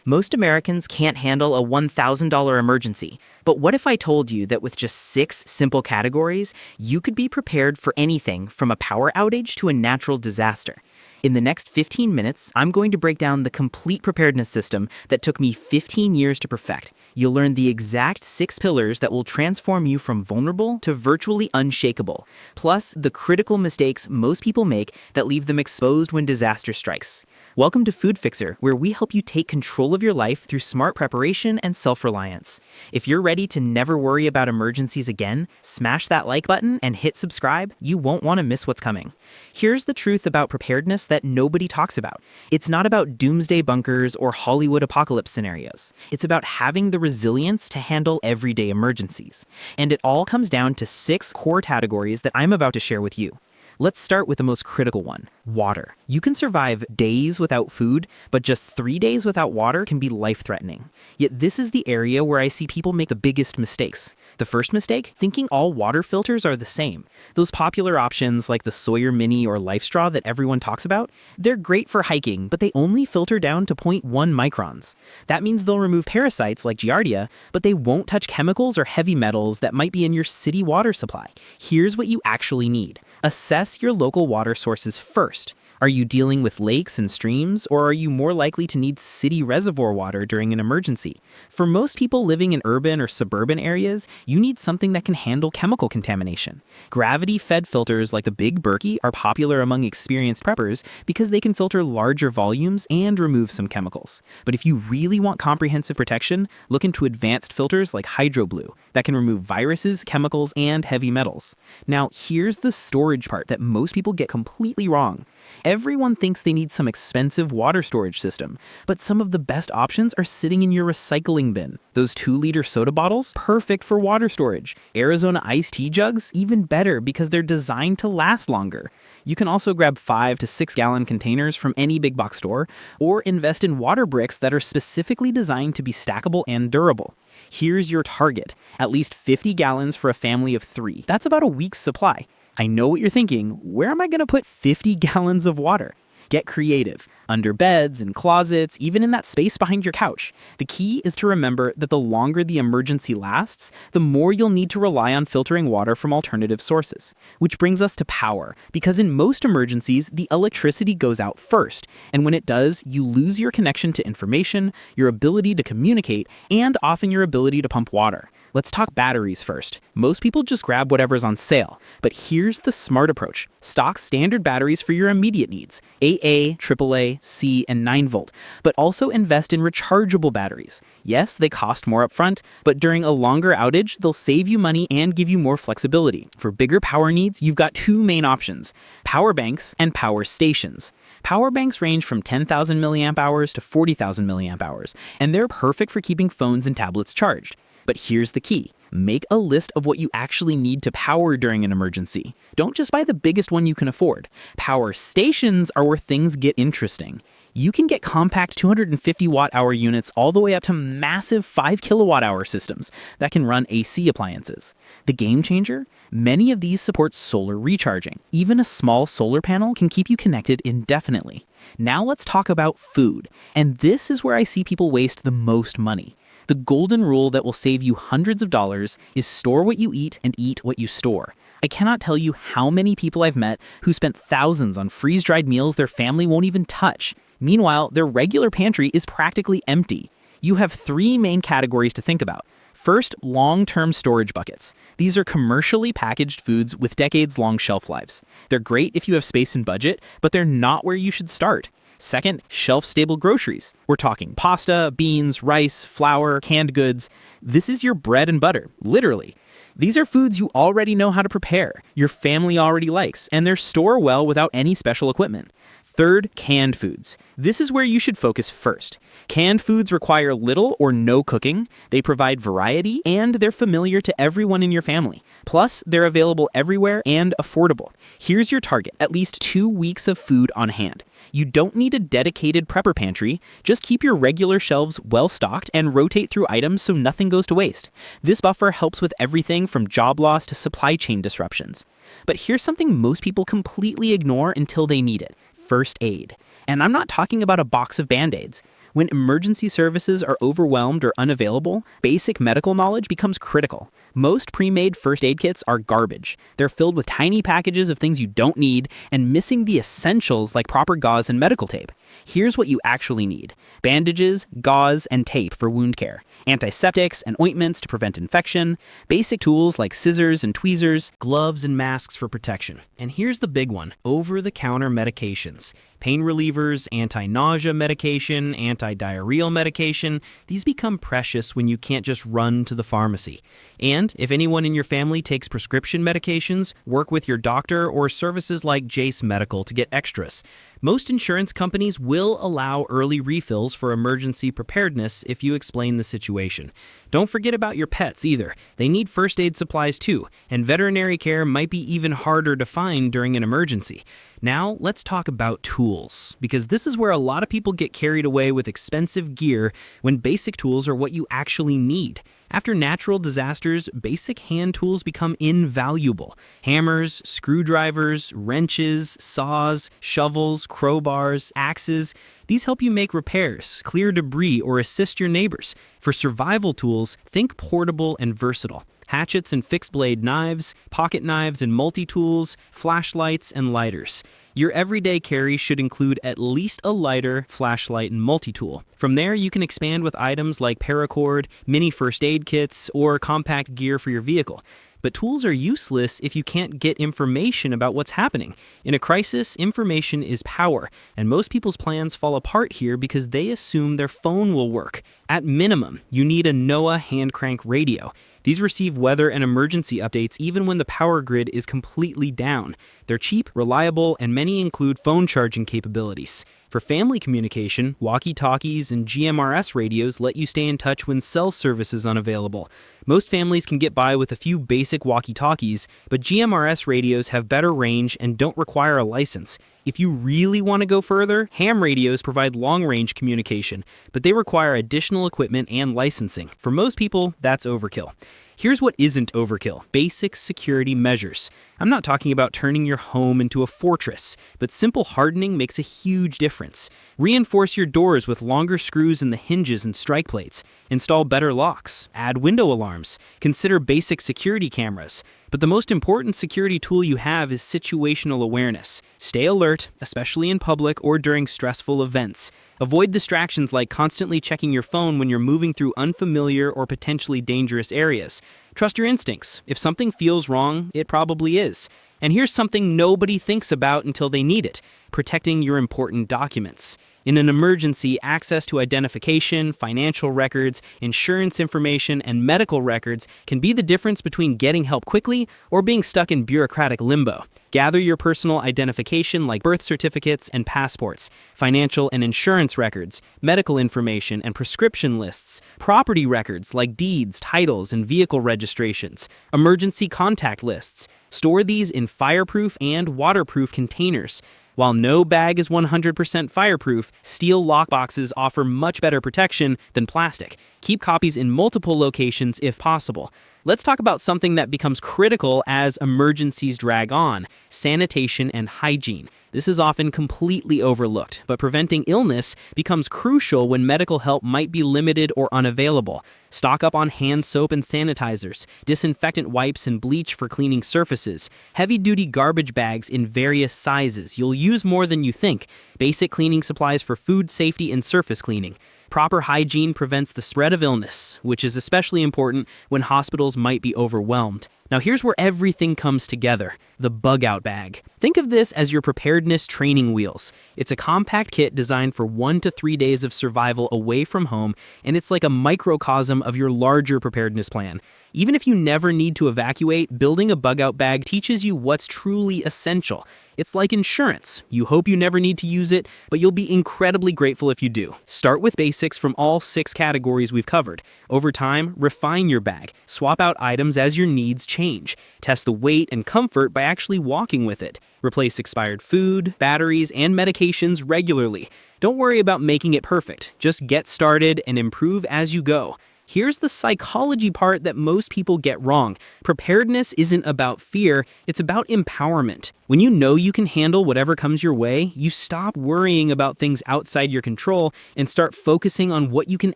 Most Americans can't handle a $1,000 emergency, but what if I told you that with just 6 simple categories, you could be prepared for anything from a power outage to a natural disaster? In the next 15 minutes, I'm going to break down the complete preparedness system that took me 15 years to perfect. You'll learn the exact 6 pillars that will transform you from vulnerable to virtually unshakable, plus the critical mistakes most people make that leave them exposed when disaster strikes. Welcome to Food Fixer, where we help you take control of your life through smart preparation and self-reliance. If you're ready to never worry about emergencies again, smash that like button and hit subscribe. You won't want to miss what's coming. Here's the truth about preparedness that nobody talks about. It's not about doomsday bunkers or Hollywood apocalypse scenarios. It's about having the resilience to handle everyday emergencies. And it all comes down to 6 core categories that I'm about to share with you. Let's start with the most critical one, water. You can survive days without food, but just 3 days without water can be life-threatening. Yet this is the area where I see people make the biggest mistakes. The first mistake, thinking all water filters are the same. Those popular options like the Sawyer Mini or Life Straw that everyone talks about, they're great for hiking, but they only filter down to 0.1 microns. That means they'll remove parasites like Giardia, but they won't touch chemicals or heavy metals that might be in your city water supply. Here's what you actually need. Assess your local water sources first. Are you dealing with lakes and streams, or are you more likely to need city reservoir water during an emergency? For most people living in urban or suburban areas, you need something that can handle chemical contamination. Gravity-fed filters like the Big Berkey are popular among experienced preppers because they can filter larger volumes and remove some chemicals. But if you really want comprehensive protection, look into advanced filters like HydroBlue that can remove viruses, chemicals, and heavy metals. Now, here's the storage part that most people get completely wrong. Everyone thinks they need some expensive water storage system, but some of the best options are sitting in your recycling bin. Those 2-liter soda bottles, perfect for water storage. Arizona iced tea jugs, even better because they're designed to last longer. You can also grab 5 to 6 gallon containers from any big box store, or invest in water bricks that are specifically designed to be stackable and durable. Here's your target, at least 50 gallons for a family of 3. That's about a week's supply. I know what you're thinking, where am I going to put 50 gallons of water? Get creative. Under beds and closets, even in that space behind your couch. The key is to remember that the longer the emergency lasts, the more you'll need to rely on filtering water from alternative sources. Which brings us to power, because in most emergencies, the electricity goes out first, and when it does, you lose your connection to information, your ability to communicate, and often your ability to pump water. Let's talk batteries first. Most people just grab whatever's on sale, but here's the smart approach. Stock standard batteries for your immediate needs, AA, AAA, C, and 9-volt, but also invest in rechargeable batteries. Yes, they cost more upfront, but during a longer outage, they'll save you money and give you more flexibility. For bigger power needs, you've got 2 main options, power banks and power stations. Power banks range from 10,000 milliamp hours to 40,000 milliamp hours, and they're perfect for keeping phones and tablets charged. But here's the key. Make a list of what you actually need to power during an emergency. Don't just buy the biggest one you can afford. Power stations are where things get interesting. You can get compact 250 watt-hour units all the way up to massive 5 kilowatt-hour systems that can run AC appliances. The game changer? Many of these support solar recharging. Even a small solar panel can keep you connected indefinitely. Now let's talk about food. And this is where I see people waste the most money. The golden rule that will save you hundreds of dollars is store what you eat and eat what you store. I cannot tell you how many people I've met who spent thousands on freeze-dried meals their family won't even touch. Meanwhile, their regular pantry is practically empty. You have 3 main categories to think about. First, long-term storage buckets. These are commercially packaged foods with decades-long shelf lives. They're great if you have space and budget, but they're not where you should start. Second, shelf-stable groceries. We're talking pasta, beans, rice, flour, canned goods. This is your bread and butter, literally. These are foods you already know how to prepare, your family already likes, and they're store well without any special equipment. Third, canned foods. This is where you should focus first. Canned foods require little or no cooking, they provide variety, and they're familiar to everyone in your family. Plus, they're available everywhere and affordable. Here's your target, at least 2 weeks of food on hand. You don't need a dedicated prepper pantry, just keep your regular shelves well stocked and rotate through items so nothing goes to waste. This buffer helps with everything from job loss to supply chain disruptions. But here's something most people completely ignore until they need it. First aid. And I'm not talking about a box of Band-Aids. When emergency services are overwhelmed or unavailable, basic medical knowledge becomes critical. Most pre-made first aid kits are garbage. They're filled with tiny packages of things you don't need and missing the essentials like proper gauze and medical tape. Here's what you actually need: bandages, gauze, and tape for wound care, antiseptics and ointments to prevent infection, basic tools like scissors and tweezers, gloves and masks for protection. And here's the big one: over-the-counter medications. Pain relievers, anti-nausea medication, anti-diarrheal medication, these become precious when you can't just run to the pharmacy. And if anyone in your family takes prescription medications, work with your doctor or services like Jace Medical to get extras. Most insurance companies will allow early refills for emergency preparedness if you explain the situation. Don't forget about your pets either. They need first aid supplies too, and veterinary care might be even harder to find during an emergency. Now, let's talk about tools, because this is where a lot of people get carried away with expensive gear when basic tools are what you actually need. After natural disasters, basic hand tools become invaluable. Hammers, screwdrivers, wrenches, saws, shovels, crowbars, axes. These help you make repairs, clear debris, or assist your neighbors. For survival tools, think portable and versatile. Hatchets and fixed-blade knives, pocket knives and multi-tools, flashlights and lighters. Your everyday carry should include at least a lighter, flashlight, and multi-tool. From there, you can expand with items like paracord, mini first aid kits, or compact gear for your vehicle. But tools are useless if you can't get information about what's happening. In a crisis, information is power, and most people's plans fall apart here because they assume their phone will work. At minimum, you need a NOAA hand crank radio. These receive weather and emergency updates even when the power grid is completely down. They're cheap, reliable, and many include phone charging capabilities. For family communication, walkie-talkies and GMRS radios let you stay in touch when cell service is unavailable. Most families can get by with a few basic walkie-talkies, but GMRS radios have better range and don't require a license. If you really want to go further, ham radios provide long-range communication, but they require additional equipment and licensing. For most people, that's overkill. Here's what isn't overkill: basic security measures. I'm not talking about turning your home into a fortress, but simple hardening makes a huge difference. Reinforce your doors with longer screws in the hinges and strike plates. Install better locks. Add window alarms. Consider basic security cameras. But the most important security tool you have is situational awareness. Stay alert, especially in public or during stressful events. Avoid distractions like constantly checking your phone when you're moving through unfamiliar or potentially dangerous areas. Trust your instincts. If something feels wrong, it probably is. And here's something nobody thinks about until they need it: protecting your important documents. In an emergency, access to identification, financial records, insurance information, and medical records can be the difference between getting help quickly or being stuck in bureaucratic limbo. Gather your personal identification like birth certificates and passports, financial and insurance records, medical information and prescription lists, property records like deeds, titles, and vehicle registrations, emergency contact lists. Store these in fireproof and waterproof containers. While no bag is 100% fireproof, steel lockboxes offer much better protection than plastic. Keep copies in multiple locations if possible. Let's talk about something that becomes critical as emergencies drag on: sanitation and hygiene. This is often completely overlooked, but preventing illness becomes crucial when medical help might be limited or unavailable. Stock up on hand soap and sanitizers, disinfectant wipes and bleach for cleaning surfaces, heavy-duty garbage bags in various sizes. You'll use more than you think. Basic cleaning supplies for food safety and surface cleaning. Proper hygiene prevents the spread of illness, which is especially important when hospitals might be overwhelmed. Now here's where everything comes together: the bug-out bag. Think of this as your preparedness training wheels. It's a compact kit designed for 1 to 3 days of survival away from home, and it's like a microcosm of your larger preparedness plan. Even if you never need to evacuate, building a bug-out bag teaches you what's truly essential. It's like insurance. You hope you never need to use it, but you'll be incredibly grateful if you do. Start with basics from all 6 categories we've covered. Over time, refine your bag. Swap out items as your needs change. Test the weight and comfort by actually walking with it. Replace expired food, batteries, and medications regularly. Don't worry about making it perfect. Just get started and improve as you go. Here's the psychology part that most people get wrong. Preparedness isn't about fear, it's about empowerment. When you know you can handle whatever comes your way, you stop worrying about things outside your control and start focusing on what you can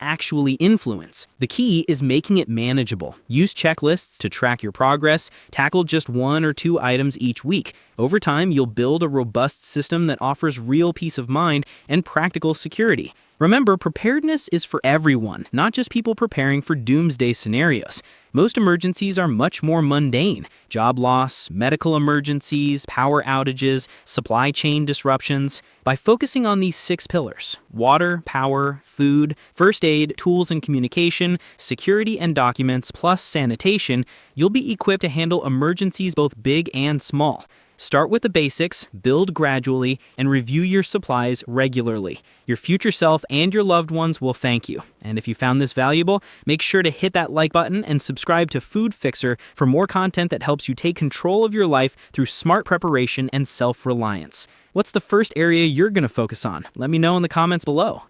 actually influence. The key is making it manageable. Use checklists to track your progress, tackle just 1 or 2 items each week. Over time, you'll build a robust system that offers real peace of mind and practical security. Remember, preparedness is for everyone, not just people preparing for doomsday scenarios. Most emergencies are much more mundane: job loss, medical emergencies, power outages, supply chain disruptions. By focusing on these 6 pillars: water, power, food, first aid, tools and communication, security and documents, plus sanitation, you'll be equipped to handle emergencies both big and small. Start with the basics, build gradually, and review your supplies regularly. Your future self and your loved ones will thank you. And if you found this valuable, make sure to hit that like button and subscribe to Food Fixer for more content that helps you take control of your life through smart preparation and self-reliance. What's the first area you're going to focus on? Let me know in the comments below.